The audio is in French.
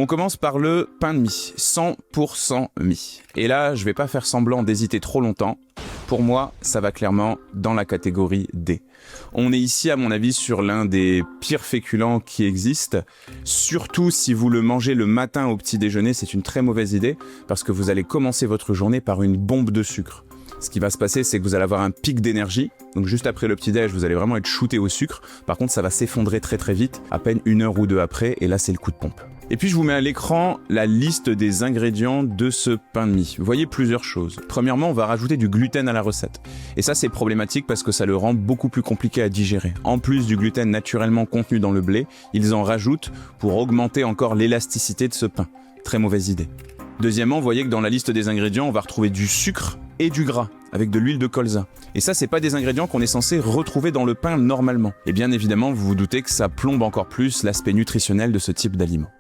On commence par le pain de mie, 100% mie. Et là, je vais pas faire semblant d'hésiter trop longtemps. Pour moi, ça va clairement dans la catégorie D. On est ici, à mon avis, sur l'un des pires féculents qui existent. Surtout si vous le mangez le matin au petit déjeuner, c'est une très mauvaise idée parce que vous allez commencer votre journée par une bombe de sucre. Ce qui va se passer, c'est que vous allez avoir un pic d'énergie. Donc juste après le petit-déj, vous allez vraiment être shooté au sucre. Par contre, ça va s'effondrer très très vite, à peine 1 heure ou 2 après, et là, c'est le coup de pompe. Et puis je vous mets à l'écran la liste des ingrédients de ce pain de mie. Vous voyez plusieurs choses. Premièrement, on va rajouter du gluten à la recette. Et ça, c'est problématique parce que ça le rend beaucoup plus compliqué à digérer. En plus du gluten naturellement contenu dans le blé, ils en rajoutent pour augmenter encore l'élasticité de ce pain. Très mauvaise idée. Deuxièmement, vous voyez que dans la liste des ingrédients, on va retrouver du sucre et du gras, avec de l'huile de colza. Et ça, c'est pas des ingrédients qu'on est censé retrouver dans le pain normalement. Et bien évidemment, vous vous doutez que ça plombe encore plus l'aspect nutritionnel de ce type d'aliment.